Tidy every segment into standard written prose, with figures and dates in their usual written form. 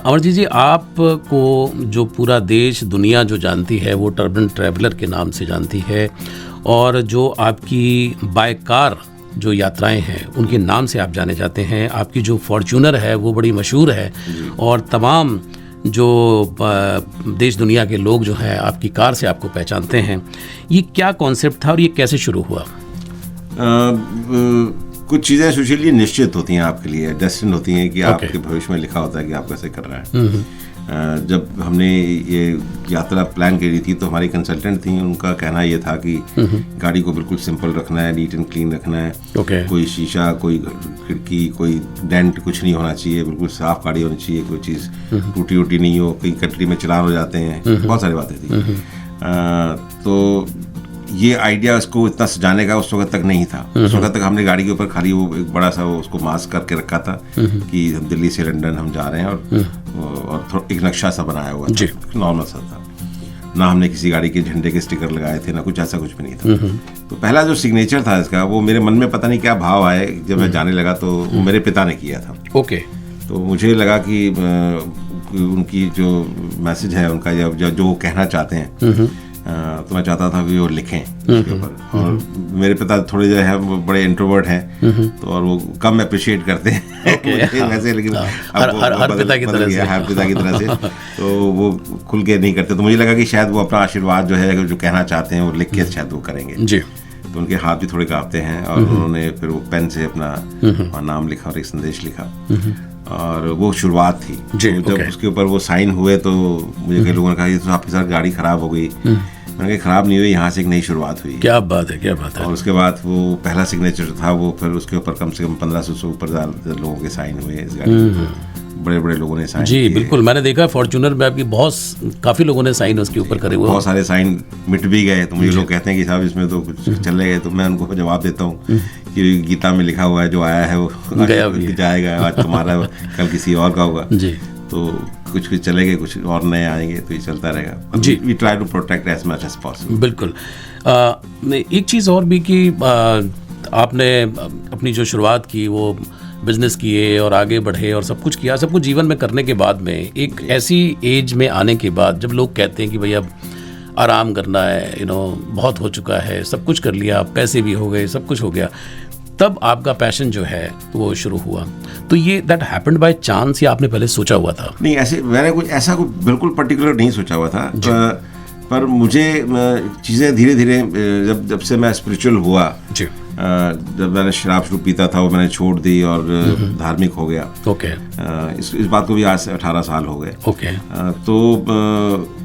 अमरजीत जी, आपको जो पूरा देश दुनिया जो जानती है वो टर्बन ट्रैवलर के नाम से जानती है, और जो आपकी बाय कार जो यात्राएं हैं उनके नाम से आप जाने जाते हैं। आपकी जो फॉर्च्यूनर है वो बड़ी मशहूर है और तमाम जो देश दुनिया के लोग जो हैं आपकी कार से आपको पहचानते हैं। ये क्या कॉन्सेप्ट था और ये कैसे शुरू हुआ? कुछ चीज़ें सुशील निश्चित होती हैं आपके लिए, डेस्टिन होती हैं कि आपके भविष्य में लिखा होता है कि आप कैसे कर रहे हैं। जब हमने ये यात्रा प्लान करी थी तो हमारी कंसल्टेंट थी, उनका कहना ये था कि गाड़ी को बिल्कुल सिंपल रखना है, नीट एंड क्लीन रखना है। कोई शीशा, कोई खिड़की, कोई डेंट कुछ नहीं होना चाहिए, बिल्कुल साफ गाड़ी होनी चाहिए, कोई चीज़ टूटी वूटी नहीं हो, कई कंट्री में चलान हो जाते हैं, बहुत सारी बातें थी। तो ये आइडिया उसको इतना सजाने का उस वक्त तक नहीं था। उस वक्त तक हमने गाड़ी के ऊपर खाली वो एक बड़ा सा उसको मास्क करके रखा था कि हम दिल्ली से लंदन हम जा रहे हैं, और एक नक्शा सा बनाया हुआ था, नॉर्मल सा था। ना हमने किसी गाड़ी के झंडे के स्टिकर लगाए थे, ना कुछ ऐसा कुछ भी नहीं था। तो पहला जो सिग्नेचर था इसका, वो मेरे मन में पता नहीं क्या भाव आए, जब मैं जाने लगा तो वो मेरे पिता ने किया था। तो मुझे लगा कि उनकी जो मैसेज है उनका, जो वो कहना चाहते हैं, तो मैं चाहता था कि वो लिखें उसके ऊपर। और मेरे पिता थोड़े जो है वो बड़े इंट्रोवर्ट हैं, तो और वो कम अप्रिशिएट करते हैं वैसे, लेकिन हर पिता की तरह से तो वो खुल के नहीं करते। तो मुझे लगा कि शायद वो अपना आशीर्वाद जो है, जो कहना चाहते हैं वो लिख के शायद वो करेंगे जी। तो उनके हाथ भी थोड़े कांपते हैं, और उन्होंने फिर वो पेन से अपना नाम लिखा और एक संदेश लिखा, और वो शुरुआत थी। तो जब उसके ऊपर वो साइन हुए तो मुझे कई लोगों ने कहा ये तो आपके साथ गाड़ी खराब हो गई। मैंने कहा खराब नहीं हुई, यहाँ से एक नई शुरुआत हुई। क्या बात है, क्या बात है। और उसके बाद वो पहला सिग्नेचर था, वो फिर उसके ऊपर कम से कम 1500 से ऊपर लोगों के साइन हुए इस गाड़ी में। बड़े बड़े लोगों ने साइन जी बिल्कुल, मैंने देखा फॉर्च्यूनर में आपकी काफ़ी लोगों ने साइन उसके ऊपर करे हुए, बहुत सारे साइन मिट भी गए। तो मुझे लोग कहते हैं कि साहब इसमें तो कुछ चले गए, तो मैं उनको जवाब देता हूँ कि गीता में लिखा हुआ है जो आया है वो जाएगा, आज तुम्हारा कल किसी और का होगा जी। तो कुछ कुछ चले गए, कुछ और नए आएंगे, तो ये चलता रहेगा जी। We try to protect as much as possible. बिल्कुल। एक चीज़ और भी कि आपने अपनी जो शुरुआत की वो बिजनेस किए और आगे बढ़े और सब कुछ किया, सब कुछ जीवन में करने के बाद में एक ऐसी एज में आने के बाद जब लोग कहते हैं कि भैया अब आराम करना है, बहुत हो चुका है, सब कुछ कर लिया, पैसे भी हो गए, सब कुछ हो गया, तब आपका पैशन जो है वो शुरू हुआ। तो ये दैट हैपेंड बाय चांस या आपने पहले सोचा हुआ था? नहीं, ऐसे मैंने कुछ ऐसा कुछ बिल्कुल पर्टिकुलर नहीं सोचा हुआ था, पर मुझे चीज़ें धीरे धीरे जब से मैं स्पिरिचुअल हुआ, जब मैंने शराब शुरू पीता था वो मैंने छोड़ दी और धार्मिक हो गया। इस बात को भी आज से 18 साल हो गए। तो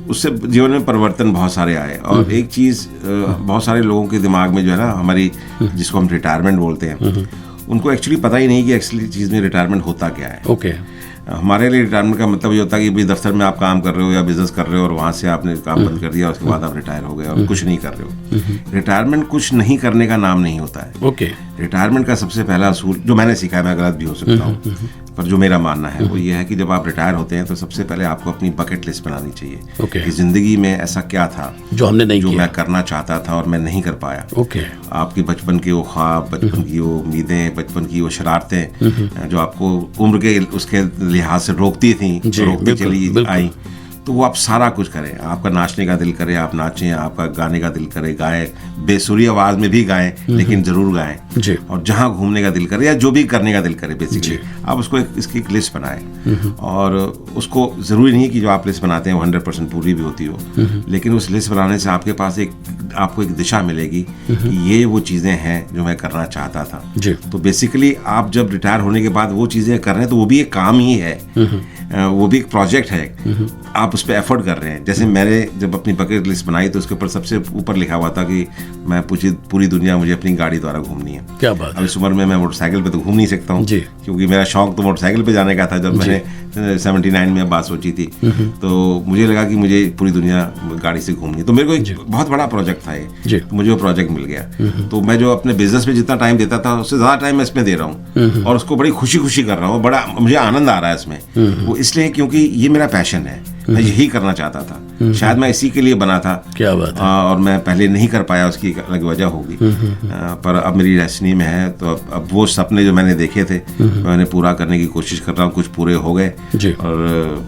उससे जीवन में परिवर्तन बहुत सारे आए। और एक चीज़ बहुत सारे लोगों के दिमाग में जो है ना, हमारी जिसको हम रिटायरमेंट बोलते हैं, उनको एक्चुअली पता ही नहीं कि एक्चुअली चीज़ में रिटायरमेंट होता क्या है। हमारे लिए रिटायरमेंट का मतलब ये होता है कि भाई दफ्तर में आप काम कर रहे हो या बिजनेस कर रहे हो और वहाँ से आपने काम बंद कर दिया और उसके बाद आप रिटायर हो गए और कुछ नहीं कर रहे हो। रिटायरमेंट कुछ नहीं करने का नाम नहीं होता है। रिटायरमेंट का सबसे पहला असूल जो मैंने सीखा है, मैं गलत भी हो सकता हूँ, पर जो मेरा मानना है वो ये है कि जब आप रिटायर होते हैं तो सबसे पहले आपको अपनी बकेट लिस्ट बनानी चाहिए कि जिंदगी में ऐसा क्या था जो हमने नहीं जो मैं करना चाहता था और मैं नहीं कर पाया। आपके बचपन के वो ख्वाब, बचपन की वो उम्मीदें, बचपन की वो शरारतें जो आपको उम्र के उसके लिहाज से रोकती थी, रोकती चली आई, तो वो आप सारा कुछ करें। आपका नाचने का दिल करे आप नाचें, आपका गाने का दिल करे गाएं, बेसुरी आवाज़ में भी गाएं, लेकिन ज़रूर गाएं। और जहाँ घूमने का दिल करे या जो भी करने का दिल करे, बेसिकली आप उसको इसकी एक लिस्ट बनाएं। और उसको ज़रूरी नहीं कि जो आप लिस्ट बनाते हैं वो 100% पूरी भी होती हो, लेकिन उस लिस्ट बनाने से आपके पास आपको एक दिशा मिलेगी कि ये वो चीज़ें हैं जो मैं करना चाहता था। तो बेसिकली आप जब रिटायर होने के बाद वो चीज़ें कर रहे हैं तो वो भी एक काम ही है, वो भी एक प्रोजेक्ट है, आप उस पर एफर्ट कर रहे हैं। जैसे मैंने जब अपनी बकेट लिस्ट बनाई तो उसके ऊपर सबसे ऊपर लिखा हुआ था कि मैं पूरी दुनिया मुझे अपनी गाड़ी द्वारा घूमनी है। क्या बात। अब इस उम्र में मैं मोटरसाइकिल पे तो घूम नहीं सकता हूँ, क्योंकि मेरा शौक तो मोटरसाइकिल पे जाने का था। जब मैंने 79 में बात सोची थी तो मुझे लगा कि मुझे पूरी दुनिया गाड़ी से घूमनी है। तो मेरे को एक बहुत बड़ा प्रोजेक्ट था ये, तो मुझे वो प्रोजेक्ट मिल गया। तो मैं जो अपने बिजनेस में जितना टाइम देता था उससे ज़्यादा टाइम मैं इसमें दे रहा हूँ और उसको बड़ी खुशी कर रहा हूँ, बड़ा मुझे आनंद आ रहा है इसमें। वो इसलिए क्योंकि ये मेरा पैशन है। मैं यही करना चाहता था, शायद मैं इसी के लिए बना था। क्या बात है। और मैं पहले नहीं कर पाया, उसकी एक अलग वजह होगी, पर अब मेरी डेस्टिनी में है। तो अब वो सपने जो मैंने देखे थे मैंने पूरा करने की कोशिश कर रहा हूँ। कुछ पूरे हो गए और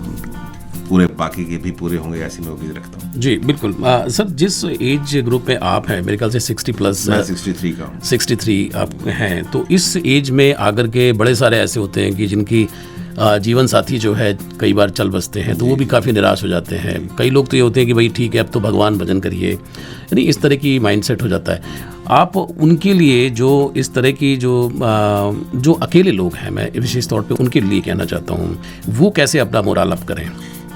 पूरे बाकी के भी पूरे होंगे, ऐसी मैं उम्मीद रखता हूँ। जी बिल्कुल। सर, जिस एज ग्रुप में आप हैं, मेरे ख्याल से 60+, मैं 63 का हूँ। 63 आप हैं, तो इस एज में आकर के बड़े सारे ऐसे होते हैं कि जिनकी जीवन साथी जो है कई बार चल बसते हैं, तो वो भी काफ़ी निराश हो जाते हैं। कई लोग तो ये होते हैं कि भाई ठीक है, अब तो भगवान भजन करिए, यानी इस तरह की माइंडसेट हो जाता है। आप उनके लिए जो इस तरह की जो अकेले लोग हैं, मैं विशेष तौर पे उनके लिए कहना चाहता हूँ, वो कैसे अपना मोराल अप करें?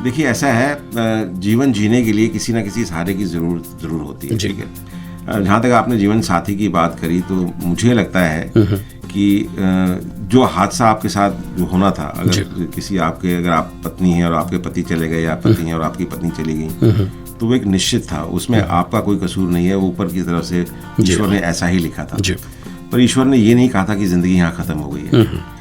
देखिए, ऐसा है, जीवन जीने के लिए किसी ना किसी सहारे की ज़रूर होती है, ठीक है। जहाँ तक आपने जीवन साथी की बात करी, तो मुझे लगता है कि जो हादसा आपके साथ जो होना था, अगर आप पत्नी हैं और आपके पति चले गए, या पति हैं और आपकी पत्नी चली गई, तो वो एक निश्चित था, उसमें आपका कोई कसूर नहीं है, वो ऊपर की तरफ से ईश्वर ने ऐसा ही लिखा था। पर ईश्वर ने ये नहीं कहा था कि ज़िंदगी यहाँ ख़त्म हो गई है।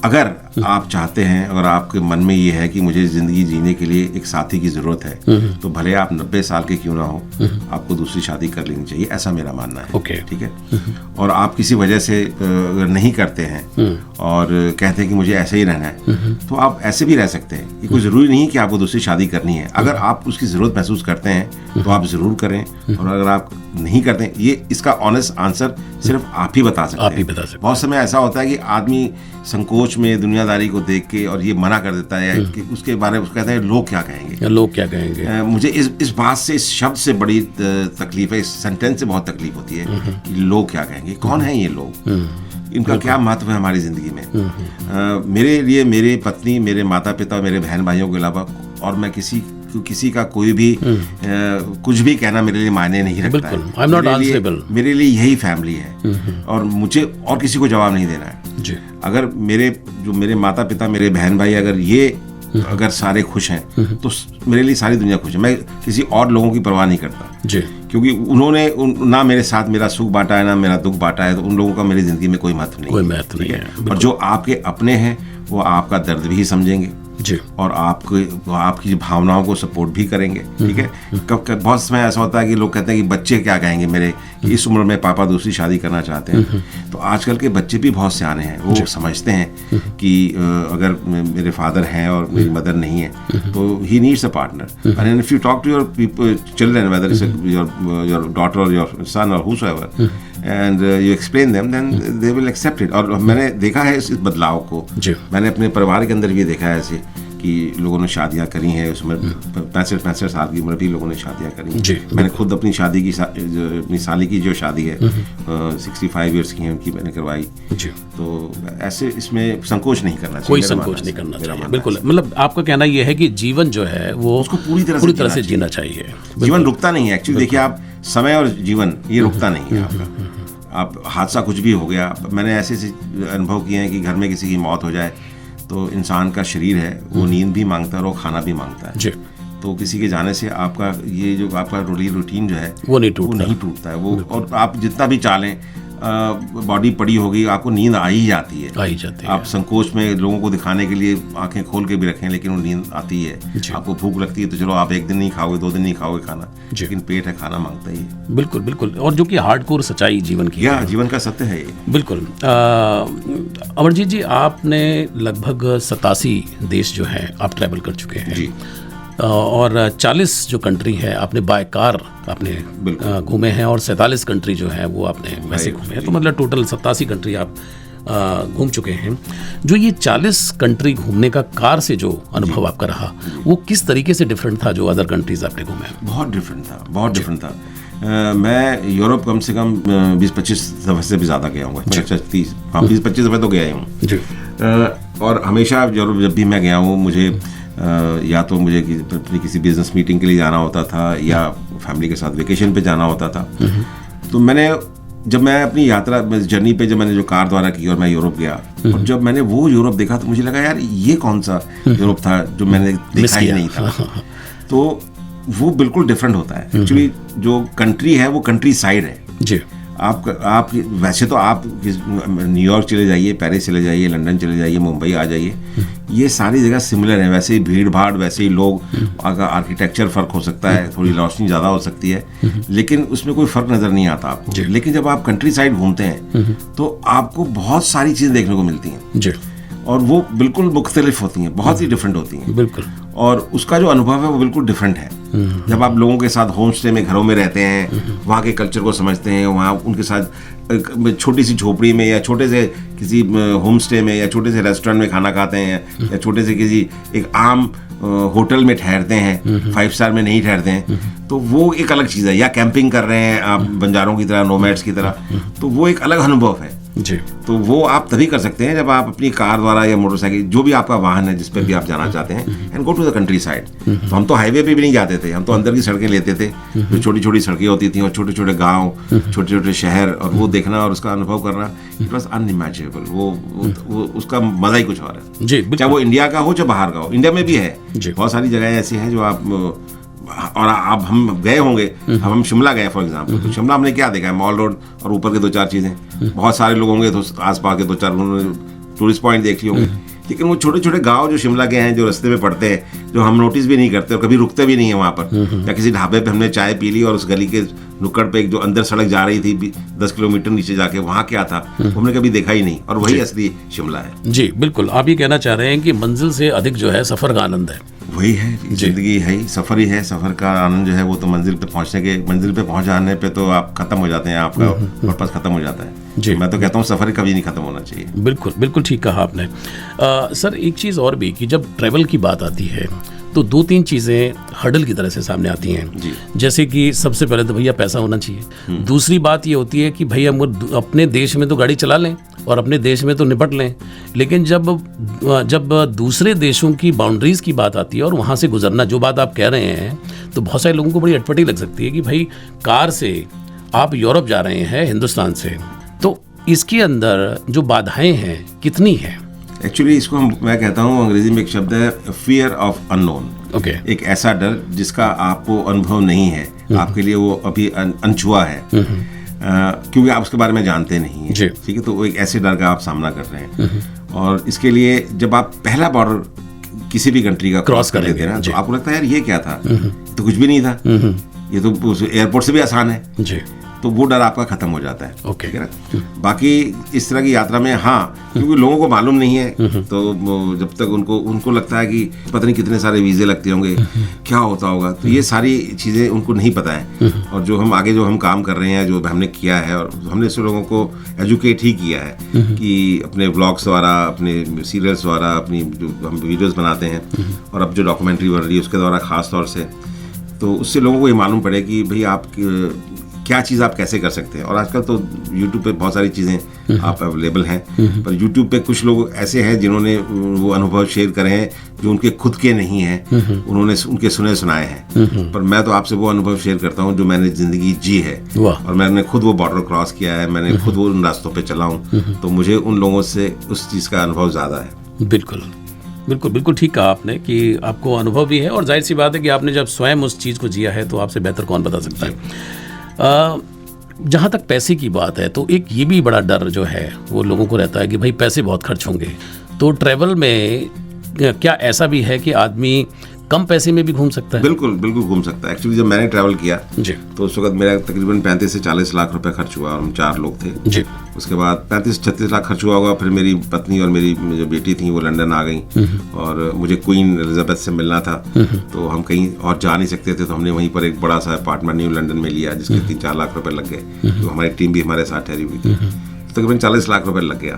अगर आप चाहते हैं, अगर आपके मन में ये है कि मुझे ज़िंदगी जीने के लिए एक साथी की ज़रूरत है, तो भले आप 90 साल के क्यों ना हो, आपको दूसरी शादी कर लेनी चाहिए, ऐसा मेरा मानना है। ठीक है। और आप किसी वजह से अगर नहीं करते हैं और कहते हैं कि मुझे ऐसे ही रहना है, तो आप ऐसे भी रह सकते हैं। ये कोई ज़रूरी नहीं है कि आपको दूसरी शादी करनी है। अगर आप उसकी ज़रूरत महसूस करते हैं तो आप ज़रूर करें, और अगर आप नहीं करते, ये इसका ऑनेस्ट आंसर सिर्फ आप ही बता सकते हैं। बहुत समय ऐसा होता है कि आदमी संकोच में दुनियादारी को देख के और ये मना कर देता है कि उसके बारे में कहता है लोग क्या कहेंगे। मुझे इस बात से, इस शब्द से बड़ी तकलीफ है, इस सेंटेंस से बहुत तकलीफ होती है कि लोग क्या कहेंगे। कौन है ये लोग? इनका क्या महत्व है हमारी जिंदगी में? मेरे लिए मेरे पत्नी, मेरे माता पिता, मेरे बहन भाइयों के अलावा और मैं किसी का कोई भी कुछ भी कहना मेरे लिए मायने नहीं रखता है। मेरे लिए यही फैमिली है, और मुझे और किसी को जवाब नहीं देना है जी। अगर मेरे माता पिता, मेरे बहन भाई, अगर सारे खुश हैं, तो मेरे लिए सारी दुनिया खुश है। मैं किसी और लोगों की परवाह नहीं करता जी, क्योंकि उन्होंने ना मेरे साथ मेरा सुख बांटा है, ना मेरा दुख बांटा है, तो उन लोगों का मेरी जिंदगी में कोई महत्व नहीं है। और जो आपके अपने हैं, वो आपका दर्द भी समझेंगे जी, और आपकी भावनाओं को सपोर्ट भी करेंगे। ठीक है। बहुत समय ऐसा होता है कि लोग कहते हैं कि बच्चे क्या कहेंगे मेरे, कि इस उम्र में पापा दूसरी शादी करना चाहते हैं। तो आजकल के बच्चे भी बहुत सियाने हैं, वो समझते हैं कि अगर मेरे फादर हैं और मेरी मदर नहीं है, तो he needs a partner. And if you talk to your children, whether it's your daughter or your son or whosoever, and you explain them, then they will accept it. और मैंने देखा है इस बदलाव को, मैंने अपने परिवार के अंदर भी देखा है ऐसे कि लोगों ने शादियां करी हैं, उसमें 65 साल की उम्र भी लोगों ने शादियां करी। मैंने खुद अपनी शादी की, अपनी साली की जो शादी है 65 ईयर्स की है, उनकी मैंने करवाई। तो ऐसे इसमें संकोच नहीं करना चाहिए, कोई संकोच नहीं करना चाहिए। बिल्कुल, मतलब आपका कहना यह है कि जीवन जो है वो उसको पूरी तरह से जीना चाहिए। जीवन रुकता नहीं है एक्चुअली। देखिए, आप समय और जीवन ये रुकता नहीं है आपका। आप हादसा कुछ भी हो गया, मैंने ऐसे अनुभव किए हैं कि घर में किसी की मौत हो जाए, तो इंसान का शरीर है वो नींद भी मांगता है और वो खाना भी मांगता है जी। तो किसी के जाने से आपका ये जो आपका रूटीन जो है वो नहीं टूटता है। वो और आप जितना भी चालें, बॉडी पड़ी होगी, आपको नींद आ ही जाती है। आप संकोच में लोगों को दिखाने के लिए आंखें खोल के भी रखें, लेकिन वो नींद आती है। आपको भूख लगती है तो चलो आप एक दिन नहीं खाओगे, 2 दिन नहीं खाओगे खाना, लेकिन पेट है, खाना मांगता ही है। बिल्कुल, और जो कि हार्डकोर सच्चाई जीवन की है, जीवन का सत्य है ये। बिल्कुल। अमरजीत जी, आपने लगभग 87 देश जो है आप ट्रैवल कर चुके हैं जी, और 40 जो कंट्री है आपने बाय कार आपने घूमे हैं, और 47 कंट्री जो है वो आपने वैसे घूमे हैं। तो मतलब टोटल 87 कंट्री आप घूम चुके हैं। जो ये 40 कंट्री घूमने का कार से जो अनुभव आपका रहा, वो किस तरीके से डिफरेंट था जो अदर कंट्रीज आपने घूमे? बहुत डिफरेंट था। मैं यूरोप कम से कम 20-25 दफ़े से भी ज़्यादा गया हूँ। 20-25 दफ़े तो गया ही हूँ। और हमेशा यूरोप जब भी मैं गया हूँ, मुझे या तो मुझे अपनी किसी बिजनेस मीटिंग के लिए जाना होता था, या फैमिली के साथ वेकेशन पे जाना होता था। तो जब मैं अपनी यात्रा जर्नी पे, जब मैंने जो कार द्वारा की और मैं यूरोप गया, और जब मैंने वो यूरोप देखा, तो मुझे लगा यार ये कौन सा यूरोप था जो मैंने देखा ही नहीं था। तो वो बिल्कुल डिफरेंट होता है एक्चुअली। जो कंट्री है वो कंट्री साइड है जी। आप वैसे तो आप न्यूयॉर्क चले जाइए, पेरिस चले जाइए, लंदन चले जाइए, मुंबई आ जाइए, ये सारी जगह सिमिलर है। वैसे ही भीड़ भाड़, वैसे ही लोग, आर्किटेक्चर फ़र्क हो सकता है, थोड़ी रोशनी ज़्यादा हो सकती है, लेकिन उसमें कोई फ़र्क नज़र नहीं आता आपको। लेकिन जब आप कंट्री साइड घूमते हैं तो आपको बहुत सारी चीज़ें देखने को मिलती हैं और वो बिल्कुल मुख्तलिफ होती हैं, बहुत ही डिफरेंट होती हैं। बिल्कुल। और उसका जो अनुभव है वो बिल्कुल डिफरेंट है। जब आप लोगों के साथ होम स्टे में, घरों में रहते हैं, वहाँ के कल्चर को समझते हैं, वहाँ उनके साथ छोटी सी झोपड़ी में या छोटे से किसी होम स्टे में या छोटे से रेस्टोरेंट में खाना खाते हैं या छोटे से किसी एक आम होटल में ठहरते हैं, 5 स्टार में नहीं ठहरते हैं, तो वो एक अलग चीज़ है। या कैंपिंग कर रहे हैं आप बंजारों की तरह, नोमैड्स की तरह, तो वो एक अलग अनुभव है जी। तो वो आप तभी कर सकते हैं जब आप अपनी कार द्वारा या मोटरसाइकिल, जो भी आपका वाहन है जिस पर भी आप जाना चाहते हैं, and go to the countryside. तो हम तो हाईवे पे भी नहीं जाते थे, हम तो अंदर की सड़कें लेते थे, जो छोटी छोटी सड़कें होती थी और छोटे छोटे गाँव, छोटे छोटे शहर, और वो देखना और उसका अनुभव करना, इट वॉज अनइमेजिनेबल। वो उसका मजा ही कुछ और है जी। चाहे वो इंडिया का हो चाहे बाहर का हो। इंडिया में भी है, बहुत सारी जगह ऐसी हैं जो आप, और अब हम गए होंगे, अब हम शिमला गए फॉर एग्जांपल, तो शिमला हमने क्या देखा है, मॉल रोड और ऊपर के 2-4 चीज़ें। बहुत सारे लोग होंगे तो आसपास के 2-4 टूरिस्ट पॉइंट देख लिए होंगे, लेकिन वो छोटे छोटे गांव जो शिमला के हैं, जो रास्ते में पड़ते हैं, जो हम नोटिस भी नहीं करते और कभी रुकते भी नहीं है वहाँ पर, या किसी ढाबे पे हमने चाय पी ली और उस गली के नुक्कड़ पे एक जो अंदर सड़क जा रही थी 10 किलोमीटर नीचे जाके, वहाँ क्या था हमने कभी देखा ही नहीं, और वही असली शिमला है। जी बिल्कुल, आप ये कहना चाह रहे हैं कि मंजिल से अधिक जो है सफ़र का आनंद है। वही है, जिंदगी है ही सफ़र ही है। सफ़र का आनंद जो है वो तो मंजिल पे पहुंच जाने पे तो आप खत्म हो जाते हैं, आपका पर्पस खत्म हो जाता है जी। मैं तो कहता हूँ सफ़र कभी नहीं खत्म होना चाहिए। बिल्कुल बिल्कुल ठीक कहा आपने। सर एक चीज़ और भी कि जब ट्रैवल की बात आती है तो 2-3 चीज़ें हर्डल की तरह से सामने आती हैं जी। जैसे कि सबसे पहले तो भैया पैसा होना चाहिए। दूसरी बात ये होती है कि भैया हम अपने देश में तो गाड़ी चला लें और अपने देश में तो निपट लें, लेकिन जब दूसरे देशों की बाउंड्रीज़ की बात आती है और वहाँ से गुजरना, जो बात आप कह रहे हैं, तो बहुत सारे लोगों को बड़ी अटपटी लग सकती है कि भाई कार से आप यूरोप जा रहे हैं हिंदुस्तान से, तो इसके अंदर जो बाधाएं हैं कितनी हैं? एक्चुअली इसको मैं कहता हूँ, अंग्रेजी में एक शब्द है फियर ऑफ अननोन। ओके। एक ऐसा डर जिसका आपको अनुभव नहीं है, आपके लिए वो अभी अनछुआ है, क्योंकि आप उसके बारे में जानते नहीं हैं, ठीक है। तो वो एक ऐसे डर का आप सामना कर रहे हैं, और इसके लिए जब आप पहला बॉर्डर किसी भी कंट्री का क्रॉस कर लेते हैं ना, तो आपको लगता है यार ये क्या था, तो कुछ भी नहीं था, ये तो एयरपोर्ट से भी आसान है जी। तो वो डर आपका खत्म हो जाता है। ओके। ठीक है ना। बाकी इस तरह की यात्रा में हाँ, क्योंकि लोगों को मालूम नहीं है, तो जब तक उनको लगता है कि पता नहीं कितने सारे वीज़े लगते होंगे, क्या होता होगा, तो ये सारी चीज़ें उनको नहीं पता है। और जो हम काम कर रहे हैं, जो हमने किया है, और हमने से लोगों को एजुकेट ही किया है कि अपने व्लॉग्स द्वारा, अपने सीरियल्स द्वारा, अपनी जो हम वीडियोज़ बनाते हैं, और अब जो डॉक्यूमेंट्री बन रही है उसके द्वारा ख़ास तौर से, तो उससे लोगों को ये मालूम पड़े कि भाई आप क्या चीज़ आप कैसे कर सकते हैं। और आजकल तो YouTube पे बहुत सारी चीज़ें आप अवेलेबल हैं, पर YouTube पे कुछ लोग ऐसे हैं जिन्होंने वो अनुभव शेयर करे हैं जो उनके खुद के नहीं हैं, उन्होंने उनके सुने सुनाए हैं। पर मैं तो आपसे वो अनुभव शेयर करता हूँ जो मैंने ज़िंदगी जी है, और मैंने खुद वो बॉर्डर क्रॉस किया है, मैंने खुद वो उन रास्तों पर चला हूँ, तो मुझे उन लोगों से उस चीज़ का अनुभव ज़्यादा है। बिल्कुल बिल्कुल बिल्कुल ठीक कहा आपने कि आपको अनुभव भी है, और जाहिर सी बात है कि आपने जब स्वयं उस चीज़ को जिया है तो आपसे बेहतर कौन बता सकता है। जहाँ तक पैसे की बात है, तो एक ये भी बड़ा डर जो है वो लोगों को रहता है कि भाई पैसे बहुत खर्च होंगे, तो ट्रैवल में क्या ऐसा भी है कि आदमी कम पैसे में भी घूम सकता है? बिल्कुल बिल्कुल घूम सकता है। एक्चुअली जब मैंने ट्रैवल किया जी, तो उस वक्त मेरा तकरीबन 35 से 40 लाख रुपए खर्च हुआ, और हम 4 लोग थे जी। उसके बाद 35-36 लाख खर्च हुआ होगा। फिर मेरी पत्नी और मेरी जो बेटी थी वो लंदन आ गई, और मुझे क्वीन एलिजाबेथ से मिलना था, तो हम कहीं और जा नहीं सकते थे, तो हमने वहीं पर एक बड़ा सा अपार्टमेंट न्यू लंदन में लिया, जिसके 3-4 लाख रुपए लग गए। तो हमारी टीम भी हमारे साथ ठहरी हुई थी, तकरीबन 40 लाख रुपए लग गया।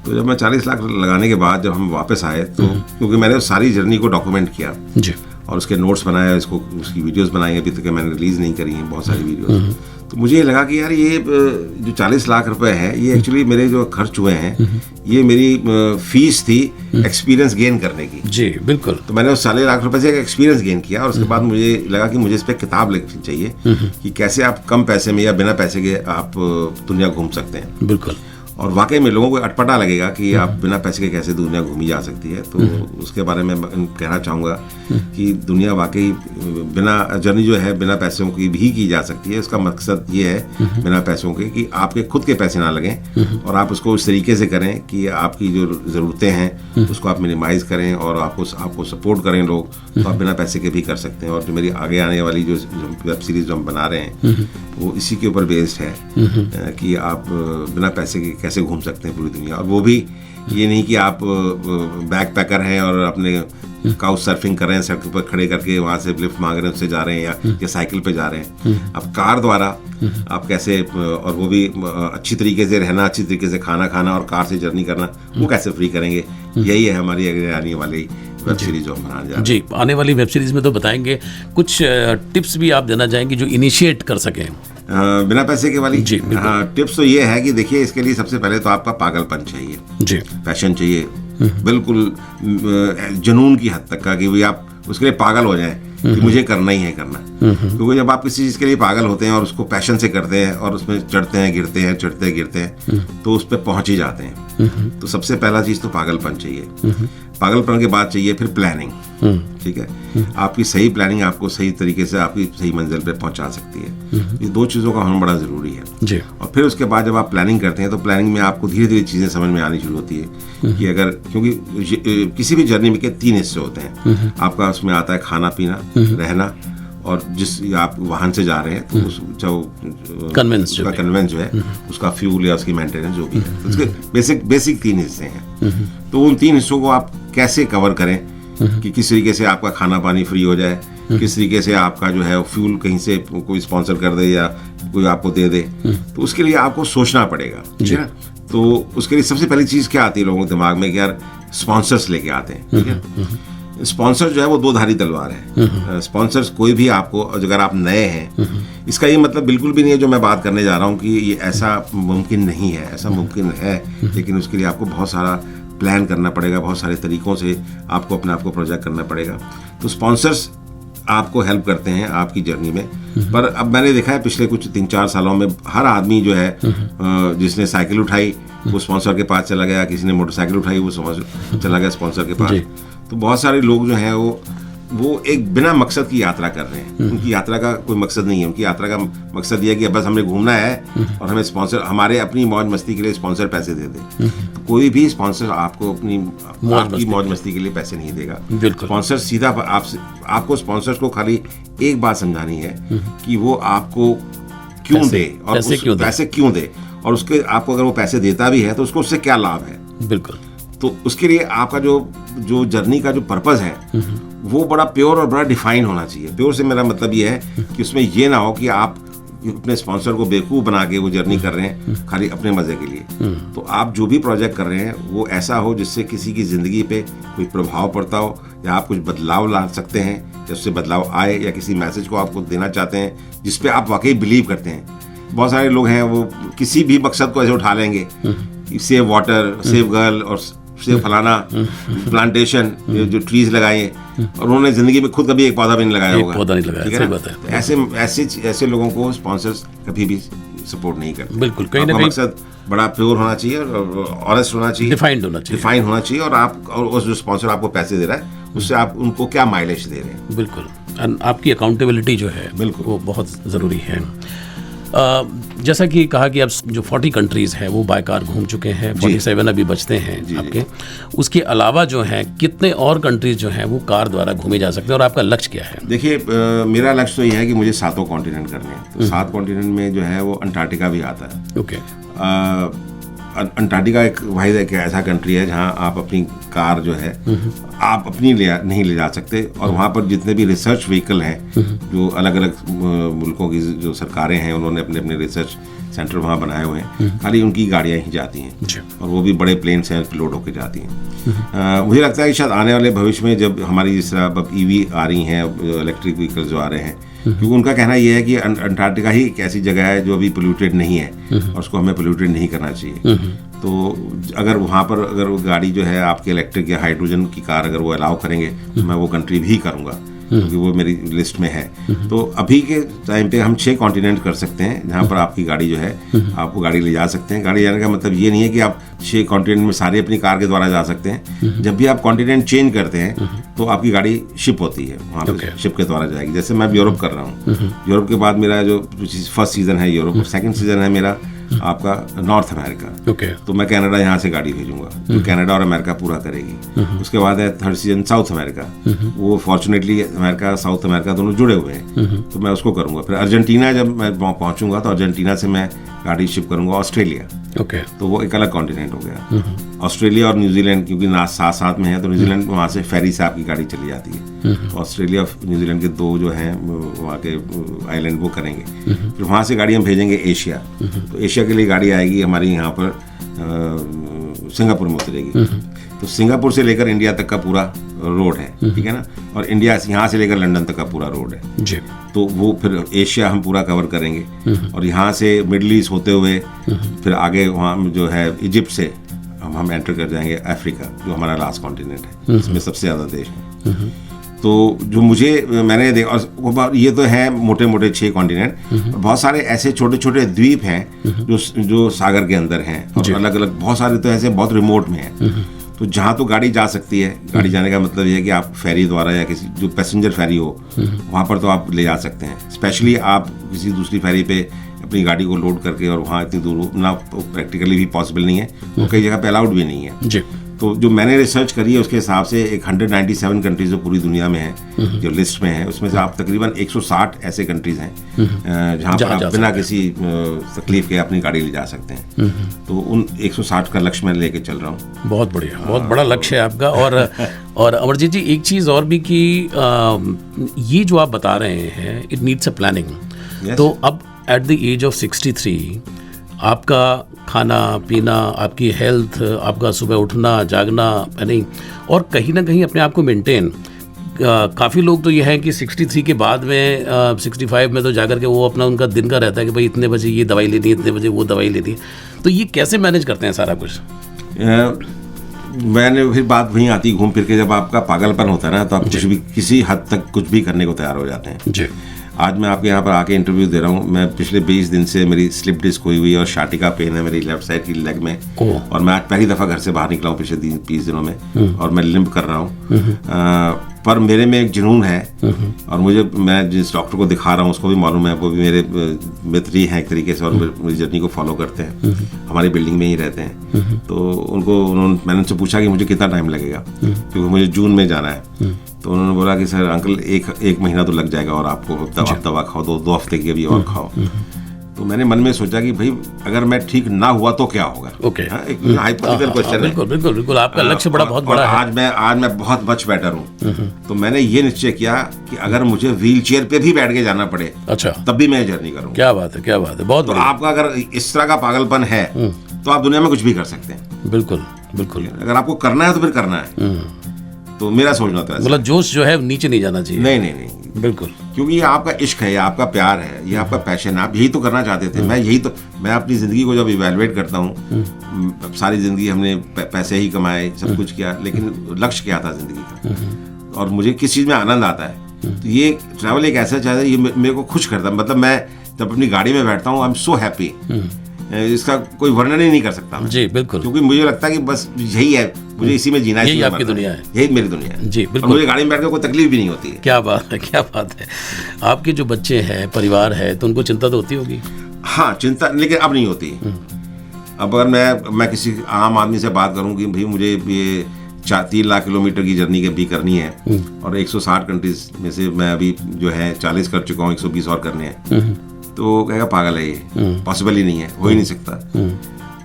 तो जब मैं 40 लाख लगाने के बाद जब हम वापस आए, तो क्योंकि मैंने सारी जर्नी को डॉक्यूमेंट किया जी, और उसके नोट्स बनाए, उसकी वीडियोस बनाई, अभी तक मैंने रिलीज़ नहीं करी हैं बहुत सारी वीडियोस। तो मुझे ये लगा कि यार ये जो 40 लाख रुपए है, ये एक्चुअली मेरे जो खर्च हुए हैं, ये मेरी फीस थी एक्सपीरियंस गेन करने की। जी बिल्कुल। तो मैंने उस 40 लाख रुपए से एक एक्सपीरियंस गेन किया, और उसके बाद मुझे लगा कि मुझे इस पर किताब लिखनी चाहिए कि कैसे आप कम पैसे में या बिना पैसे के आप दुनिया घूम सकते हैं। बिल्कुल। और वाकई में लोगों को अटपटा लगेगा कि आप बिना पैसे के कैसे दुनिया घूमी जा सकती है। तो उसके बारे में कहना चाहूँगा कि दुनिया वाकई बिना जर्नी जो है बिना पैसों की भी की जा सकती है। उसका मकसद ये है बिना पैसों के कि आपके खुद के पैसे ना लगें और आप उसको इस तरीके से करें कि आपकी जो ज़रूरतें हैं उसको आप मिनिमाइज़ करें और आपको सपोर्ट करें लोग, तो आप बिना पैसे के भी कर सकते हैं। और जो मेरी आगे आने वाली जो वेब सीरीज़ जो हम बना रहे हैं वो इसी के ऊपर बेस्ड है कि आप बिना पैसे के कैसे घूम सकते हैं पूरी दुनिया। और वो भी ये नहीं कि आप बैग पैकर हैं और अपने काउच सर्फिंग कर रहे हैं, सड़क पर खड़े करके वहाँ से लिफ्ट मांग रहे हैं, उससे जा रहे हैं या साइकिल पे जा रहे हैं। आप कार द्वारा आप कैसे, और वो भी अच्छी तरीके से रहना, अच्छी तरीके से खाना खाना और कार से जर्नी करना, वो कैसे फ्री करेंगे। यही है हमारी आने वाली वेब सीरीज जो हम बनाने जा रहे हैं। जी, आने वाली वेब सीरीज में तो बताएंगे, कुछ टिप्स भी आप देना चाहेंगे जो इनिशिएट कर सकें बिना पैसे के वाली? जी, हाँ, टिप्स तो ये है कि देखिए, इसके लिए सबसे पहले तो आपका पागलपन चाहिए जी, पैशन चाहिए, बिल्कुल जुनून की हद तक का, कि भाई आप उसके लिए पागल हो जाएं कि मुझे करना ही है करना। क्योंकि जब आप किसी चीज़ के लिए पागल होते हैं और उसको पैशन से करते हैं और उसमें चढ़ते हैं गिरते हैं चढ़ते हैं गिरते हैं तो उस पर पहुंच ही जाते हैं। तो सबसे पहला चीज़ तो पागलपन चाहिए। पागलपन के बाद चाहिए फिर प्लानिंग। ठीक है, आपकी सही प्लानिंग आपको सही तरीके से आपकी सही मंजिल पे पहुंचा सकती है। ये दो चीज़ों का होना बड़ा ज़रूरी है जी। और फिर उसके बाद जब आप प्लानिंग करते हैं तो प्लानिंग में आपको धीरे धीरे चीज़ें समझ में आनी शुरू होती है कि अगर, क्योंकि किसी भी जर्नी में के 3 हिस्से होते हैं। आपका उसमें आता है खाना पीना, रहना, और जिस आप वाहन से जा रहे हैं तो जो कन्वेंस जो है उसका फ्यूल या उसकी मेंटेनेंस जो भी है, तो उसके बेसिक 3 हिस्से हैं। तो उन 3 हिस्सों को आप कैसे कवर करें कि किस तरीके से आपका खाना पानी फ्री हो जाए, किस तरीके से आपका जो है फ्यूल कहीं से कोई स्पॉन्सर कर दे या कोई आपको दे दे, तो उसके लिए आपको सोचना पड़ेगा। ठीक है ना, तो उसके लिए सबसे पहली चीज़ क्या आती है लोगों के दिमाग में कि यार स्पॉन्सर्स लेके आते हैं। ठीक है, स्पॉन्सर जो है वो 2 धारी तलवार है। स्पॉन्सर्स कोई भी आपको, अगर आप नए हैं, इसका ये मतलब बिल्कुल भी नहीं है जो मैं बात करने जा रहा हूँ कि ये ऐसा मुमकिन नहीं है, ऐसा मुमकिन है, लेकिन उसके लिए आपको बहुत सारा प्लान करना पड़ेगा, बहुत सारे तरीकों से आपको अपने आप को प्रोजेक्ट करना पड़ेगा। तो स्पॉन्सर्स आपको हेल्प करते हैं आपकी जर्नी में। पर अब मैंने देखा है पिछले कुछ 3-4 सालों में हर आदमी जो है, जिसने साइकिल उठाई वो स्पॉन्सर के पास चला गया, किसी ने मोटरसाइकिल उठाई वो चला गया स्पॉन्सर के पास। तो बहुत सारे लोग जो हैं वो एक बिना मकसद की यात्रा कर रहे हैं। उनकी यात्रा का कोई मकसद नहीं है। उनकी यात्रा का मकसद ये है कि बस हमें घूमना है और हमें स्पॉन्सर हमारे अपनी मौज मस्ती के लिए स्पॉन्सर पैसे दे दे। तो कोई भी स्पॉन्सर आपको आपकी मौज मस्ती के लिए पैसे नहीं देगा। स्पॉन्सर सीधा आपको स्पॉन्सर्स को खाली एक बात समझानी है कि वो आपको क्यों दे और पैसे क्यों दे, और उसके आपको अगर वो पैसे देता भी है तो उसको उससे क्या लाभ है। बिल्कुल। तो उसके लिए आपका जो जर्नी का जो पर्पस है वो बड़ा प्योर और बड़ा डिफाइन होना चाहिए। प्योर से मेरा मतलब ये है कि उसमें ये ना हो कि आप अपने स्पॉन्सर को बेवकूफ़ बना के वो जर्नी कर रहे हैं खाली अपने मज़े के लिए। तो आप जो भी प्रोजेक्ट कर रहे हैं वो ऐसा हो जिससे किसी की ज़िंदगी पे कोई प्रभाव पड़ता हो, या आप कुछ बदलाव ला सकते हैं, या उससे बदलाव आए, या किसी मैसेज को आपको देना चाहते हैं जिस पे आप वाकई बिलीव करते हैं। बहुत सारे लोग हैं वो किसी भी मकसद को ऐसे उठा लेंगे, सेव वाटर, सेव गर्ल और सेव फलाना प्लांटेशन, जो ट्रीज लगाए, और उन्होंने जिंदगी में खुद कभी एक पौधा भी नहीं लगाया होगा। पौधा नहीं लगाया, सही बात है। ऐसे लोगों को स्पॉन्सर्स कभी भी सपोर्ट नहीं करते। बिल्कुल, कहीं ना कहीं मकसद बड़ा प्योर होना चाहिए और ऑनेस्ट होना चाहिए, डिफाइंड होना चाहिए, और उस जो स्पॉन्सर आपको पैसे दे रहा है उससे आप उनको क्या माइलेज दे रहे हैं। बिल्कुल, आपकी अकाउंटेबिलिटी जो है बिल्कुल वो बहुत ज़रूरी है। जैसा कि कहा कि आप जो 40 कंट्रीज़ हैं वो बाय कार घूम चुके हैं, 47 अभी बचते हैं आपके। उसके अलावा जो है कितने और कंट्रीज़ जो हैं वो कार द्वारा घूमे जा सकते हैं, और आपका लक्ष्य क्या है? देखिए, मेरा लक्ष्य तो ये है कि मुझे 7 कॉन्टिनेंट करने हैं। तो 7 कॉन्टिनेंट में जो है वो अंटार्कटिका भी आता है। ओके। अंटार्कटिका एक ऐसा कंट्री है जहाँ आप अपनी कार जो है आप अपनी नहीं ले जा सकते, और वहाँ पर जितने भी रिसर्च व्हीकल हैं जो अलग अलग मुल्कों की जो सरकारें हैं उन्होंने अपने अपने रिसर्च सेंटर वहाँ बनाए हुए हैं, खाली उनकी गाड़ियाँ ही जाती हैं, और वो भी बड़े प्लेन से लोड होकर जाती हैं। मुझे लगता है कि शायद आने वाले भविष्य में जब हमारी जिस तरह अब EV आ रही हैं, इलेक्ट्रिक व्हीकल जो आ रहे हैं, क्योंकि उनका कहना यह है कि अंटार्कटिका ही एक ऐसी जगह है जो अभी पोल्यूटेड नहीं है और उसको हमें पोल्यूटेड नहीं करना चाहिए। तो अगर वहाँ पर अगर वो गाड़ी जो है आपके इलेक्ट्रिक या हाइड्रोजन की कार अगर वो अलाउ करेंगे तो मैं वो कंट्री भी करूँगा, क्योंकि वो मेरी लिस्ट में है। तो अभी के टाइम पे हम 6 कॉन्टिनेंट कर सकते हैं जहाँ पर आपकी गाड़ी जो है आपको गाड़ी ले जा सकते हैं। गाड़ी जाने का मतलब ये नहीं है कि आप 6 कॉन्टिनेंट में सारे अपनी कार के द्वारा जा सकते हैं। जब भी आप कॉन्टिनेंट चेंज करते हैं तो आपकी गाड़ी शिप होती है, वहाँ पर शिप के द्वारा जाएगी। जैसे मैं यूरोप कर रहा हूँ, यूरोप के बाद मेरा जो फर्स्ट सीजन है यूरोप, सेकंड सीजन है मेरा आपका नॉर्थ अमेरिका। तो मैं कनाडा यहाँ से गाड़ी भेजूंगा जो कनाडा और अमेरिका पूरा करेगी। उसके बाद है थर्ड सीजन साउथ अमेरिका, वो फॉर्चुनेटली अमेरिका साउथ अमेरिका दोनों जुड़े हुए हैं, तो मैं उसको करूंगा। फिर अर्जेंटीना जब मैं पहुंचूंगा तो अर्जेंटीना से मैं गाड़ी शिप करूंगा ऑस्ट्रेलिया। तो वो एक अलग कॉन्टिनेंट हो गया। ऑस्ट्रेलिया और न्यूजीलैंड क्योंकि साथ साथ में है, तो न्यूजीलैंड वहाँ से फेरी से आपकी गाड़ी चली जाती है। तो ऑस्ट्रेलिया और न्यूजीलैंड के 2 जो हैं वहाँ के आइलैंड वो करेंगे। फिर वहाँ से गाड़ी हम भेजेंगे एशिया। तो एशिया के लिए गाड़ी आएगी हमारी यहाँ पर सिंगापुर में उतरेगी। तो सिंगापुर से लेकर इंडिया तक का पूरा रोड है, ठीक है ना, और इंडिया यहाँ से लेकर लंदन तक का पूरा रोड है जी। तो वो फिर एशिया हम पूरा कवर करेंगे और यहाँ से मिडल ईस्ट होते हुए फिर आगे वहाँ जो है इजिप्ट से हम एंटर कर जाएंगे अफ्रीका, जो हमारा लास्ट कॉन्टिनेंट है, इसमें सबसे ज़्यादा देश है। तो जो मैंने देखा, और ये तो है मोटे मोटे 6 कॉन्टिनेंट, बहुत सारे ऐसे छोटे छोटे द्वीप हैं जो सागर के अंदर हैं, और अलग अलग बहुत सारे तो ऐसे बहुत रिमोट में हैं। तो जहाँ तो गाड़ी जा सकती है, गाड़ी जाने का मतलब ये है कि आप फेरी द्वारा या किसी जो पैसेंजर फेरी हो वहाँ पर तो आप ले जा सकते हैं। स्पेशली आप किसी दूसरी फेरी पे अपनी गाड़ी को लोड करके और वहाँ इतनी दूर ना प्रैक्टिकली भी पॉसिबल नहीं है, वो कई जगह पे अलाउड भी नहीं है जी। तो जो मैंने रिसर्च करी है उसके हिसाब से एक 197 कंट्रीज जो पूरी दुनिया में है जो लिस्ट में है, उसमें से आप तकरीबन 160 ऐसे कंट्रीज हैं जहाँ पर आप बिना किसी तकलीफ के अपनी गाड़ी ले जा सकते हैं। तो उन 160 का लक्ष्य मैं लेके चल रहा हूँ। बहुत बढ़िया, बहुत बड़ा लक्ष्य है आपका। और अमरजीत जी, एक चीज़ और भी कि ये जो आप बता रहे हैं, इट नीड्स अ प्लानिंग। तो अब एट द एज ऑफ 63 आपका खाना पीना, आपकी हेल्थ, आपका सुबह उठना जागना नहीं, और कहीं ना कहीं अपने आप को मेंटेन, काफ़ी लोग तो ये है कि 63 के बाद में 65 में तो जाकर के वो अपना उनका दिन का रहता है कि भाई इतने बजे ये दवाई लेनी है, इतने बजे वो दवाई लेनी है। तो ये कैसे मैनेज करते हैं सारा कुछ? मैंने फिर बात वहीं आती घूम फिर के, जब आपका पागलपन होता है ना तो आप कुछ भी किसी हद तक कुछ भी करने को तैयार हो जाते हैं जी। आज मैं आपके यहाँ पर आके इंटरव्यू दे रहा हूँ। मैं पिछले 20 दिन से मेरी स्लिप डिस्क हुई हुई है और शाटिका पेन है मेरी लेफ्ट साइड की लेग में, और मैं आज पहली दफ़ा घर से बाहर निकला हूँ पिछले 20 दिनों में, और मैं लिम्प कर रहा हूँ। पर मेरे में एक जुनून है, और मैं जिस डॉक्टर को दिखा रहा हूँ उसको भी मालूम है, वो भी मेरे मित्र ही हैं एक तरीके से, और मेरी जर्नी को फॉलो करते हैं, हमारी बिल्डिंग में ही रहते हैं। तो मैंने उनसे पूछा कि मुझे कितना टाइम लगेगा, क्योंकि मुझे जून में जाना है। तो उन्होंने बोला कि सर अंकल एक महीना तो लग जाएगा, और आपको दवा खाओ, 2 हफ्ते की अभी और खाओ। तो मैंने मन में सोचा कि भाई अगर मैं ठीक ना हुआ तो क्या होगा। एक हाइपोथेटिकल क्वेश्चन है। बिल्कुल आपका लक्ष्य बहुत बड़ा है। आज मैं बहुत मच बेटर हूँ। तो मैंने ये निश्चय किया कि अगर मुझे व्हील चेयर पे भी बैठ के जाना पड़े, अच्छा, तब भी मैं जर्नी करूँ। क्या बात है, क्या बात है, बहुत। तो आपका अगर इस तरह का पागलपन है तो आप दुनिया में कुछ भी कर सकते हैं। बिल्कुल बिल्कुल। अगर आपको करना है तो फिर करना है। तो मेरा सोचना था, मतलब जोश जो है नीचे नहीं जाना चाहिए। नहीं बिल्कुल, क्योंकि ये आपका इश्क है, ये आपका प्यार है, ये आपका पैशन है, आप यही तो करना चाहते थे। मैं अपनी ज़िंदगी को जब इवैल्यूएट करता हूँ, सारी ज़िंदगी हमने पैसे ही कमाए, सब कुछ किया, लेकिन लक्ष्य क्या था ज़िंदगी का, और मुझे किस चीज़ में आनंद आता है। तो ये ट्रैवल एक ऐसा चाहता है, ये मेरे को खुश करता है। मतलब मैं जब अपनी गाड़ी में बैठता हूँ, आई एम सो हैप्पी, इसका कोई वर्णन ही नहीं कर सकता मैं। जी बिल्कुल, क्योंकि मुझे लगता है कि बस यही है, मुझे इसी में जीना है, यही आपकी दुनिया है, यही मेरी दुनिया है जी बिल्कुल। मुझे गाड़ी में बैठकर कोई तकलीफ भी नहीं होती है। क्या बात है, क्या बात है। आपके जो बच्चे हैं, परिवार है, तो उनको चिंता तो होती होगी? हाँ, चिंता, लेकिन अब नहीं होती। अब अगर मैं किसी आम आदमी से बात करूँ कि भाई मुझे ये 3 लाख किलोमीटर की जर्नी भी करनी है, और 160 कंट्रीज में से मैं अभी जो है 40 कर चुका हूँ, 120 और करने हैं, तो कहेगा पागल है, ये पॉसिबल ही नहीं है, हो ही नहीं सकता।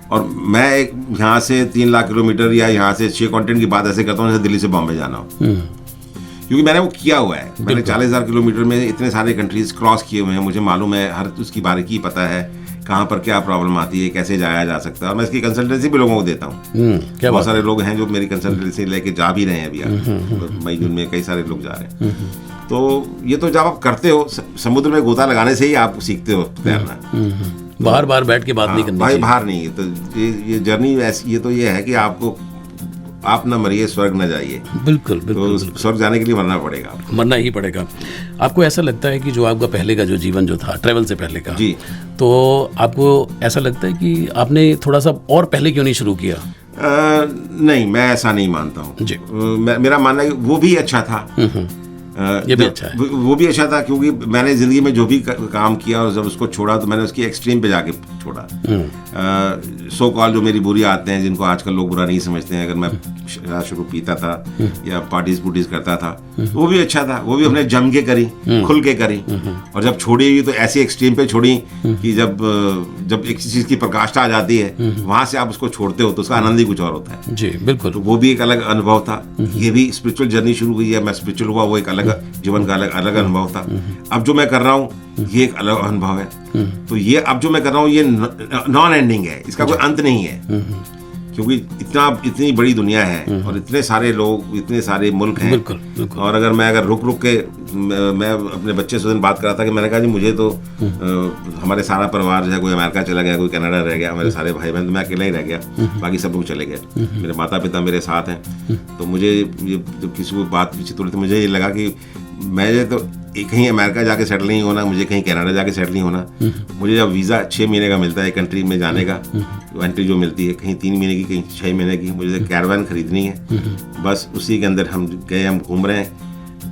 और मैं यहाँ से 3 लाख किलोमीटर या यहाँ से 6 कॉन्टिनेंट की बात ऐसे करता हूँ जैसे दिल्ली से बॉम्बे जाना हो, क्योंकि मैंने वो किया हुआ है। मैंने 40,000 किलोमीटर में इतने सारे कंट्रीज क्रॉस किए हुए हैं, मुझे मालूम है, हर उसकी बारीकी पता है, कहाँ पर क्या प्रॉब्लम आती है, कैसे जाया जा सकता है। और मैं इसकी कंसल्टेंसी भी लोगों को देता हूँ। बहुत सारे लोग हैं जो मेरी कंसल्टेंसी लेके जा भी रहे हैं अभी, मई जून में कई सारे लोग जा रहे हैं। तो ये तो जब आप करते हो, समुद्र में गोता लगाने से ही आप सीखते हो तैरना। बार बार बैठ के बात नहीं करनी भाई, बाहर नहीं। तो ये जर्नी ऐसी, ये तो ये है कि आपको आप न मरिए स्वर्ग न जाइए। बिल्कुल तो बिल्कुल। स्वर्ग जाने के लिए मरना पड़ेगा, मरना ही पड़ेगा। आपको ऐसा लगता है कि जो आपका पहले का जो जीवन जो था ट्रैवल से पहले का, जी, तो आपको ऐसा लगता है कि आपने थोड़ा सा और पहले क्यों नहीं शुरू किया? नहीं, मैं ऐसा नहीं मानता हूँ जी। मेरा मानना है कि वो भी अच्छा था। ये भी अच्छा है। वो भी अच्छा था क्योंकि मैंने ज़िंदगी में जो भी काम किया और जब उसको छोड़ा तो मैंने उसकी एक्सट्रीम पे जाके छोड़ा। सो कॉल जो मेरी बुरी आदतें हैं, जिनको आजकल लोग बुरा नहीं समझते हैं, अगर मैं शुरू पीता था या पार्टीज पुर्टीज करता था, तो वो भी अच्छा था। वो भी हमने जम के करी, खुल के करी। और जब छोड़ी हुई तो ऐसी एक्सट्रीम पे छोड़ी कि जब एक चीज़ की प्रकाष्ठा आ जाती है, वहाँ से आप उसको छोड़ते हो तो उसका आनंद ही कुछ और होता है। जी बिल्कुल। तो वो भी एक अलग अनुभव था। ये भी स्पिरिचुअल जर्नी शुरू हुई है, मैं स्पिरिचुअल हुआ, वो एक अलग जीवन का अलग अनुभव था। अब जो मैं कर रहा हूँ ये एक अलग अनुभव है। तो ये अब जो मैं कर रहा हूँ ये नॉन एंडिंग है, इसका कोई अंत नहीं है। क्योंकि इतनी बड़ी दुनिया है और इतने सारे लोग, इतने सारे मुल्क हैं। बिल्कुल, बिल्कुल। और अगर रुक के मैं अपने बच्चे से दिन बात कर रहा था कि मैंने कहा जी मुझे तो हमारे सारा परिवार जो है, कोई अमेरिका चला गया, कोई कनाडा रह गया, हमारे सारे भाई बहन, तो मैं अकेला ही रह गया, बाकी सब लोग चले गए। मेरे माता पिता मेरे साथ हैं। तो मुझे ये जब किसी को बात पीछे तो मुझे ये लगा कि मैं तो कहीं अमेरिका जाके सेटल नहीं होना, मुझे कहीं कनाडा जाके सेटल नहीं होना। मुझे जब वीज़ा 6 महीने का मिलता है कंट्री में जाने का, एंट्री जो मिलती है कहीं 3 महीने की, कहीं 6 महीने की, मुझे कैरवान खरीदनी है। बस उसी के अंदर हम गए, हम घूम रहे हैं।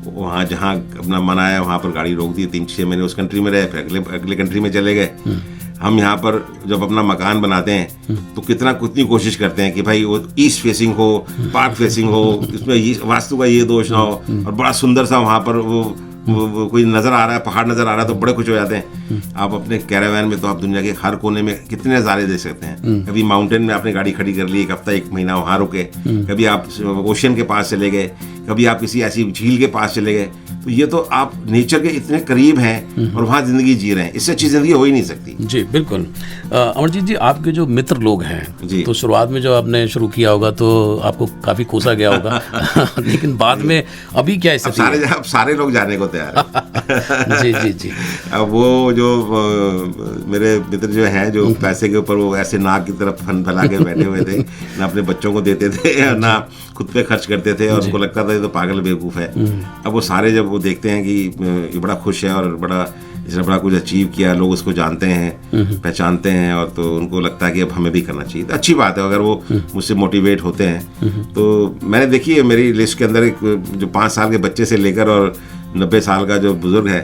वहाँ जहाँ अपना मन आया वहाँ पर गाड़ी रोक दी, 3-6 महीने उस कंट्री में रहे, फिर अगले कंट्री में चले गए। हम यहाँ पर जब अपना मकान बनाते हैं तो कितनी कोशिश करते हैं कि भाई वो ईस्ट फेसिंग हो, पार्क फेसिंग हो, इसमें वास्तु का ये दोष ना हो, और बड़ा सुंदर सा वहाँ पर वो कोई नज़र आ रहा है, पहाड़ नज़र आ रहा है तो बड़े खुश हो जाते हैं। आप अपने कैरावैन में तो आप दुनिया के हर कोने में कितने नज़ारे देख सकते हैं। कभी माउंटेन में आपने गाड़ी खड़ी कर ली, 1 हफ्ता 1 महीना वहाँ रुके, कभी आप ओशन के पास चले गए, कभी आप किसी ऐसी झील के पास चले गए। तो ये तो आप नेचर के इतने करीब हैं और वहाँ ज़िंदगी जी रहे हैं, इससे अच्छी ज़िंदगी हो ही नहीं सकती। जी बिल्कुल। अमरजीत जी, आपके जो मित्र लोग हैं जी, तो शुरुआत में जो आपने शुरू किया होगा तो आपको काफ़ी कोसा गया होगा लेकिन बाद में अभी क्या स्थिति है? अब सारे लोग जाने को तैयार हैं। जी जी जी। अब वो जो मेरे मित्र जो हैं, जो पैसे के ऊपर वो ऐसे नाक की तरफ फन फैला के बैठे हुए थे, ना अपने बच्चों को देते थे ना खुद पे खर्च करते थे, और उनको लगता था ये तो पागल बेवकूफ़ है। अब वो सारे जब वो देखते हैं कि ये बड़ा खुश है और इसने बड़ा कुछ अचीव किया, लोग उसको जानते हैं, पहचानते हैं, और तो उनको लगता है कि अब हमें भी करना चाहिए। तो अच्छी बात है अगर वो मुझसे मोटिवेट होते हैं। तो मैंने देखी है मेरी लिस्ट के अंदर जो 5 साल के बच्चे से लेकर और 90 साल का जो बुजुर्ग है,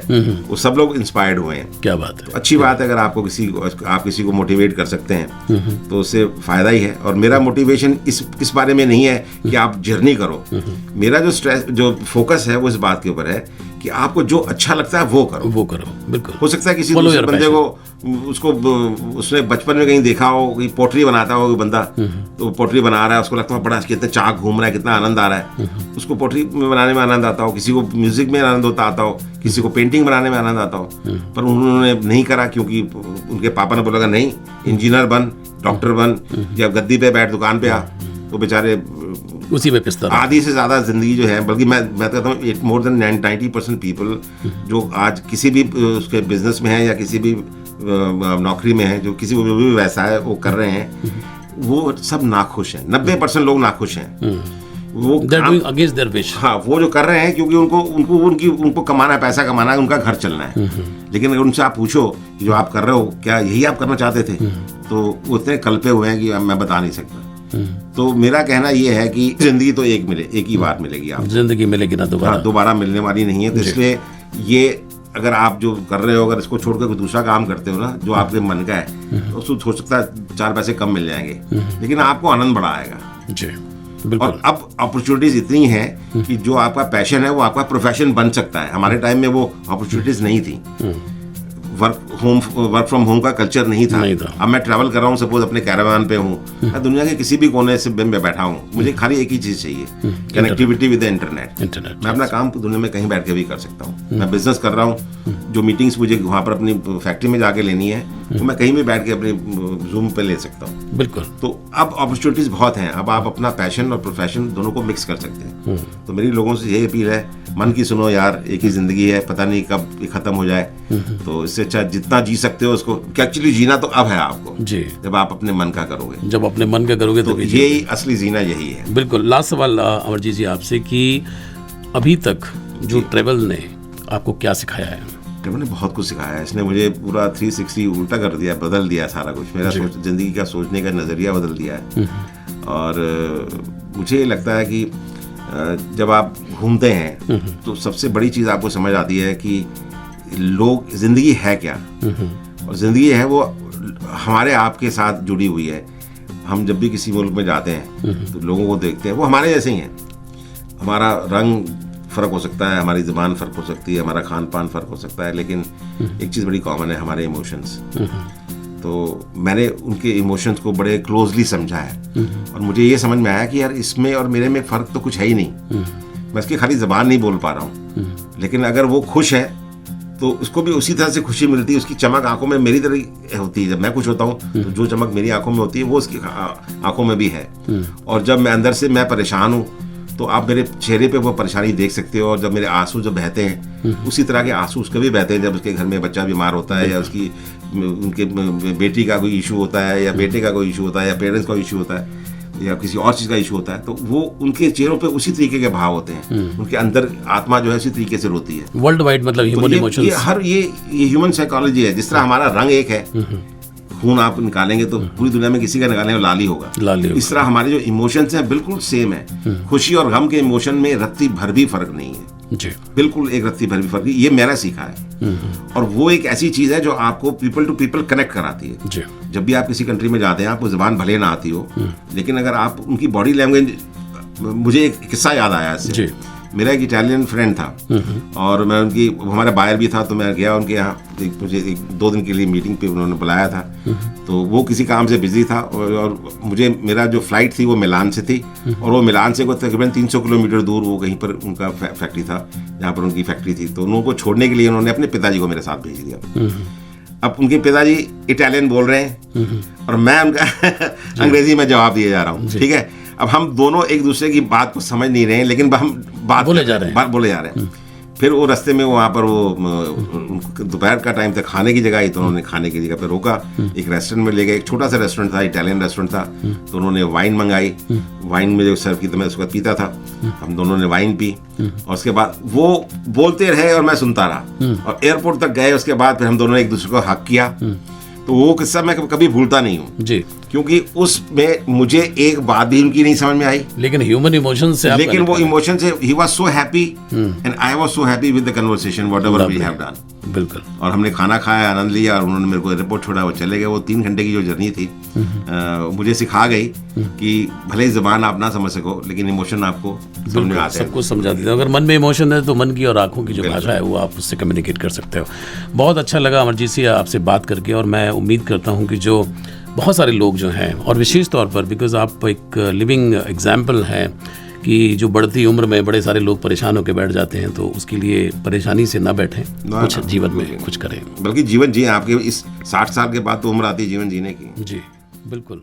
वो सब लोग इंस्पायर्ड हुए हैं। क्या बात है। तो अच्छी बात है अगर आप किसी को मोटिवेट कर सकते हैं तो उससे फ़ायदा ही है। और मेरा मोटिवेशन इस बारे में नहीं है कि आप जर्नी करो। मेरा जो फोकस है वो इस बात के ऊपर है कि आपको जो अच्छा लगता है वो करो। बिल्कुल। हो सकता है किसी दूसरे बंदे को उसने बचपन में कहीं देखा हो, कोई पोट्री बनाता हो बंदा, तो पोट्री बना रहा है, उसको लगता है बड़ा कितना चाक घूम रहा है, कितना आनंद आ रहा है, उसको पोट्री बनाने में आनंद आता हो। किसी को म्यूजिक में आनंद आता हो, किसी को पेंटिंग बनाने में आनंद आता हो, पर उन्होंने नहीं करा क्योंकि उनके पापा ने बोला नहीं, इंजीनियर बन, डॉक्टर बन, या गद्दी पे बैठ, दुकान पे आ, तो बेचारे उसी में पिसता रहा। आधी से ज़्यादा ज़िंदगी जो है, बल्कि मैं कहता हूँ मोर देन 90% पीपल जो आज किसी भी उसके बिजनेस में है या किसी भी नौकरी में है, जो किसी भी व्यवसाय वो कर रहे हैं, वो सब नाखुश हैं। 90% लोग नाखुश हैं। वो अगेंस्ट देयर विश। हाँ, वो जो कर रहे हैं क्योंकि उनको कमाना है, पैसा कमाना है, उनका घर चलना है। लेकिन अगर उनसे आप पूछो कि जो आप कर रहे हो क्या यही आप करना चाहते थे, तो वो इतने कल्पे हुए हैं कि मैं बता नहीं सकता। तो मेरा कहना ये है कि जिंदगी तो एक ही बार मिलेगी, आप जिंदगी मिलेगी ना दोबारा मिलने वाली नहीं है। तो इसलिए ये अगर आप जो कर रहे हो, अगर इसको छोड़कर कोई दूसरा काम करते हो ना जो आपके मन का है, तो उसको हो सकता है 4 पैसे कम मिल जाएंगे, लेकिन आपको आनंद बड़ा आएगा। जी बिल्कुल। और अब अपॉर्चुनिटीज इतनी हैं कि जो आपका पैशन है वो आपका प्रोफेशन बन सकता है। हमारे टाइम में वो अपॉर्चुनिटीज नहीं थी। वर्क फ्रॉम होम का कल्चर नहीं था। अब मैं ट्रैवल कर रहा हूँ, सपोज अपने कैरावान पे हूँ, मैं दुनिया के किसी भी कोने से मैं बैठा हूँ, मुझे खाली एक ही चीज़ चाहिए, कनेक्टिविटी विद द इंटरनेट। मैं अपना काम दुनिया में कहीं बैठ के भी कर सकता हूँ। मैं बिजनेस कर रहा हूँ, जो मीटिंग्स मुझे वहाँ पर अपनी फैक्ट्री में जाके लेनी है, तो मैं कहीं भी बैठ के अपनी जूम पे ले सकता हूँ। बिल्कुल। तो अब अपॉर्चुनिटीज बहुत हैं। अब आप अपना पैशन और प्रोफेशन दोनों को मिक्स कर सकते हैं। तो मेरी लोगों से यही अपील है, मन की सुनो यार, एक ही जिंदगी है, पता नहीं कब ये खत्म हो जाए। तो इससे अच्छा जितना जी सकते हो उसको, एक्चुअली जीना तो अब है आपको जी, जब आप अपने मन का करोगे, जब अपने मन का करोगे तो यही असली जीना यही है। बिल्कुल। लास्ट सवाल अमरजीत जी आपसे कि अभी तक जो ट्रेवल ने आपको क्या सिखाया है? ट्रेवल ने बहुत कुछ सिखाया है। इसने मुझे पूरा 360 उल्टा कर दिया, बदल दिया सारा कुछ। मेरा जिंदगी का सोचने का नज़रिया बदल दिया है। और मुझे लगता है कि जब आप घूमते हैं तो सबसे बड़ी चीज़ आपको समझ आती है कि लोग, ज़िंदगी है क्या, और ज़िंदगी है वो हमारे आपके साथ जुड़ी हुई है। हम जब भी किसी मुल्क में जाते हैं तो लोगों को देखते हैं, वो हमारे जैसे ही हैं। हमारा रंग फ़र्क हो सकता है, हमारी ज़बान फ़र्क हो सकती है, हमारा खान पान फ़र्क हो सकता है, लेकिन एक चीज़ बड़ी कॉमन है, हमारे इमोशंस। तो मैंने उनके इमोशंस को बड़े क्लोजली समझा है, और मुझे ये समझ में आया कि यार इसमें और मेरे में फ़र्क तो कुछ है ही नहीं। मैं इसकी खाली ज़बान नहीं बोल पा रहा हूँ, लेकिन अगर वो खुश है तो उसको भी उसी तरह से खुशी मिलती है। उसकी चमक आंखों में मेरी तरह होती है। जब मैं खुश होता हूँ तो जो चमक मेरी आंखों में होती है वो उसकी आंखों में भी है। और जब मैं अंदर से मैं परेशान हूँ तो आप मेरे चेहरे पे वो परेशानी देख सकते हो। और जब मेरे आंसू जब बहते हैं उसी तरह के आंसू उसके भी बहते हैं जब उसके घर में बच्चा बीमार होता है, या उसकी उनके बेटी का कोई इशू होता है, या बेटे का कोई इशू होता है, या पेरेंट्स का इशू होता है, या किसी और चीज़ का इशू होता है, तो वो उनके चेहरों पे उसी तरीके के भाव होते हैं। उनके अंदर आत्मा जो है उसी तरीके से रोती है। वर्ल्ड वाइड मतलब ह्यूमन इमोशंस, ये ह्यूमन साइकोलॉजी है। जिस तरह हमारा रंग एक है, खून आप निकालेंगे तो पूरी दुनिया में किसी का निकालेंगे लाल ही होगा। इस तरह हमारे जो इमोशंस हैं बिल्कुल सेम है। खुशी और गम के इमोशन में रत्ती भर भी फर्क नहीं है जी, बिल्कुल एक रत्ती भर भी फर्क नहीं। ये मैंने सीखा है। और वो एक ऐसी चीज़ है जो आपको पीपल टू पीपल कनेक्ट कराती है जी। जब भी आप किसी कंट्री में जाते हैं, आपको ज़बान भले ना आती हो, लेकिन अगर आप उनकी बॉडी लैंग्वेज, मुझे एक किस्सा याद आया इससे। मेरा एक इटालियन फ्रेंड था, और मैं उनकी, हमारा बायर भी था, तो मैं गया उनके यहाँ। मुझे 2 दिन के लिए मीटिंग पे उन्होंने बुलाया था, तो वो किसी काम से बिजी था, और मुझे, मेरा जो फ्लाइट थी वो मिलान से थी, और वो मिलान से तकरीबन 300 किलोमीटर दूर वो कहीं पर उनका फैक्ट्री था, जहाँ पर उनकी फैक्ट्री थी। तो उनको छोड़ने के लिए उन्होंने अपने पिताजी को मेरे साथ भेज दिया। अब उनके पिताजी इटालियन बोल रहे हैं और मैं उनका अंग्रेजी में जवाब दिए जा रहा हूँ, ठीक है। अब हम दोनों एक दूसरे की बात को समझ नहीं रहे हैं, लेकिन हम बात बोले जा रहे हैं। फिर वो रास्ते में वहाँ पर वो दोपहर का टाइम था, खाने की जगह आई, तो उन्होंने खाने की जगह पे रोका, एक रेस्टोरेंट में ले गए। एक छोटा सा रेस्टोरेंट था, इटालियन रेस्टोरेंट था। तो उन्होंने वाइन मंगाई, वाइन में जो सर्व की तो मैं उसको पीता था। हम दोनों ने वाइन पी, और उसके बाद वो बोलते रहे और मैं सुनता रहा, और एयरपोर्ट तक गए। उसके बाद फिर हम दोनों ने एक दूसरे को हक किया। तो वो किस्सा मैं कभी भूलता नहीं हूँ जी, क्योंकि उसमें मुझे एक बात भी उनकी नहीं समझ में आई, लेकिन ह्यूमन इमोशन से, लेकिन वो इमोशन से ही was so happy and I was so happy with the conversation whatever we have done. बिल्कुल। और हमने खाना खाया, आनंद लिया, और उन्होंने मेरे को एयरपोर्ट छोड़ा, वो चले गए। वो 3 घंटे की जो जर्नी थी मुझे सिखा गई कि भले ही ज़बान आप ना समझ सको, लेकिन इमोशन आपको समझ में आते हैं, सब कुछ समझा देते हैं। अगर मन में इमोशन है तो मन की और आंखों की जो भाषा है वो आप उससे कम्युनिकेट कर सकते हो। बहुत अच्छा लगा अमरजीत सिंह आपसे बात करके, और मैं उम्मीद करता हूँ कि जो बहुत सारे लोग जो हैं, और विशेष तौर पर बिकॉज आप एक लिविंग एग्जाम्पल हैं कि जो बढ़ती उम्र में बड़े सारे लोग परेशान होकर बैठ जाते हैं, तो उसके लिए परेशानी से ना बैठें, कुछ जीवन में कुछ करें, बल्कि जीवन जिए। आपके इस 60 साल के बाद तो उम्र आती है जीवन जीने की। जी बिल्कुल।